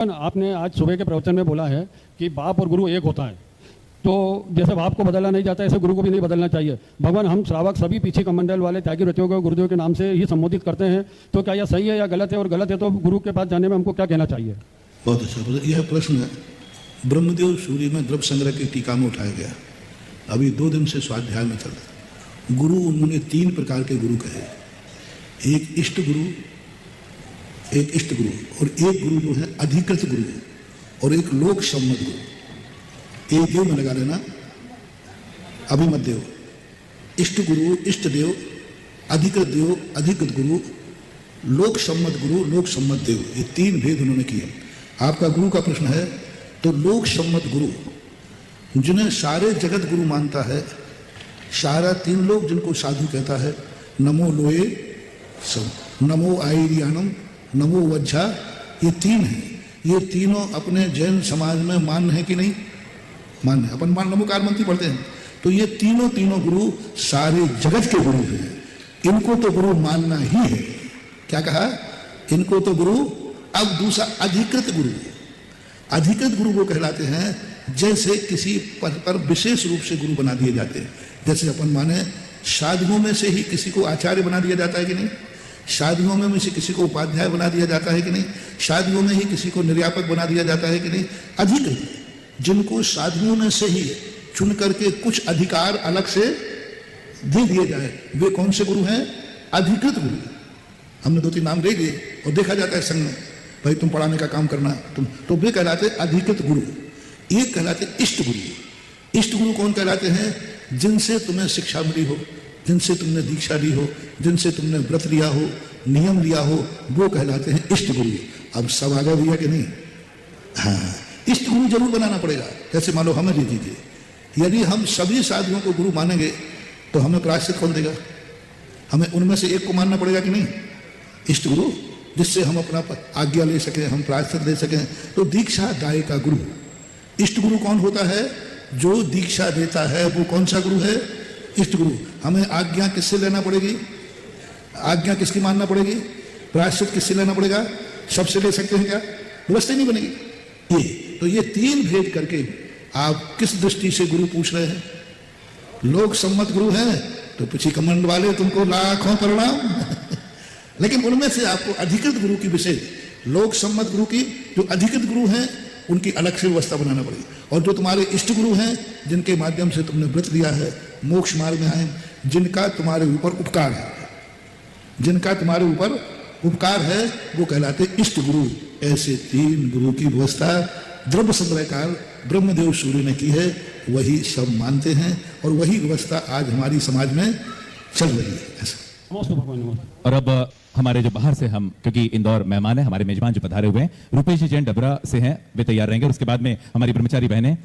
आपने आज सुबह के प्रवचन में बोला है कि बाप और गुरु एक होता है, तो जैसे बाप को बदलना नहीं जाता ऐसे गुरु को भी नहीं बदलना चाहिए। भगवान हम श्रावक सभी पीछे कमंडल वाले त्यागी रतियों को गुरुदेव के नाम से ही संबोधित करते हैं, तो क्या यह सही है या गलत है, और गलत है तो गुरु के पास जाने में हमको क्या कहना चाहिए? बहुत अच्छा। यह प्रश्न ब्रह्मदेव सूर्य में द्रव्य संग्रह की टीका में उठाया गया। अभी 2 दिन से स्वाध्याय में चल रहा। गुरु उन्होंने 3 प्रकार के गुरु कहे, एक इष्ट गुरु, एक इष्ट गुरु, और एक गुरु जो है अधिकृत गुरु, और एक लोक सम्मत गुरु। एक देव में लगा लेना, अभिमत देव, इष्ट गुरु, इष्ट देव, अधिकृत देव, अधिकृत गुरु, लोक सम्मत गुरु, लोक सम्मत देव, ये 3 भेद उन्होंने किए। आपका गुरु का प्रश्न है, तो लोक सम्मत गुरु जिन्हें सारे जगत गुरु मानता है, सारा 3 लोग जिनको साधु कहता है, नमो लोए सब, नमो आयरियानम, नमो वज्झा, ये 3 हैं। ये तीनों अपने जैन समाज में मान्य है कि नहीं? मान्य है। अपन नमोकार मंत्री पढ़ते हैं, तो ये तीनों गुरु सारे जगत के गुरु हैं। इनको तो गुरु मानना ही है। क्या कहा? इनको तो गुरु। अब दूसरा अधिकृत गुरु। अधिकृत गुरु वो कहलाते हैं जैसे किसी पद पर विशेष रूप से गुरु बना दिए जाते हैं। जैसे अपन माने साधुओं में से ही किसी को आचार्य बना दिया जाता है कि नहीं? शादियों में से किसी को उपाध्याय बना दिया जाता है कि नहीं? शादियों में ही किसी को निर्यापक बना दिया जाता है कि नहीं? अधिकृत, जिनको साधुओं में से ही चुन करके कुछ अधिकार अलग से दे दिए जाए, वे कौन से गुरु हैं? अधिकृत गुरु। हमने 2-3 नाम दे दिए और देखा जाता है संघ में, भाई तुम पढ़ाने का काम करना, तुम, तो वे कहलाते अधिकृत गुरु। एक कहलाते इष्ट गुरु। इष्ट गुरु कौन कहलाते हैं? जिनसे तुम्हें शिक्षा मिली हो, जिनसे तुमने दीक्षा ली हो, जिनसे तुमने व्रत लिया हो, नियम लिया हो, वो कहलाते हैं इष्ट गुरु। अब सब आ गया भैया कि नहीं? हाँ, इष्ट गुरु जरूर बनाना पड़ेगा। जैसे मान लो हमें दे दीजिए, यदि हम सभी साधुओं को गुरु मानेंगे तो हमें प्रायश्चित कौन देगा? हमें उनमें से एक को मानना पड़ेगा कि नहीं? इष्ट गुरु, जिससे हम अपना आज्ञा ले सकें, हम प्रायश्चित ले सकें। तो दीक्षा दाय का गुरु। इष्ट गुरु कौन होता है? जो दीक्षा देता है। वो कौन सा गुरु है? इष्ट गुरु। हमें आज्ञा किससे लेना पड़ेगी? आज्ञा किसकी मानना पड़ेगी? प्रायश्चित किससे लेना पड़ेगा? सबसे ले सकते हैं क्या? व्यवस्था नहीं बनेगी। ये 3 भेद करके आप किस दृष्टि से गुरु पूछ रहे हैं? लोक सम्मत गुरु हैं तो पीछे कमंड वाले तुमको लाखों प्रणाम। लेकिन उनमें से आपको अधिकृत गुरु की विशेष, लोक सम्मत गुरु की जो अधिकृत गुरु हैं उनकी अलग से व्यवस्था बनाना पड़ेगी। और जो तुम्हारे इष्ट गुरु हैं, जिनके माध्यम से तुमने व्रत लिया है, मोक्ष मार्ग में आए, जिनका तुम्हारे ऊपर उपकार है, जिनका तुम्हारे ऊपर उपकार है, वो कहलाते इष्ट गुरु। ऐसे 3 गुरु की व्यवस्था द्रव्य संग्रहकार ब्रह्मदेव सूर्य ने की है। वही सब मानते हैं और वही व्यवस्था आज हमारी समाज में चल रही है। ऐसा। और अब हमारे जो बाहर से हम, क्योंकि इंदौर मेहमान है, हमारे मेजबान जो पधारे हुए हैं, रूपेश जी जैन डबरा से हैं, वे तैयार रहेंगे। और उसके बाद में हमारी ब्रह्मचारी बहनें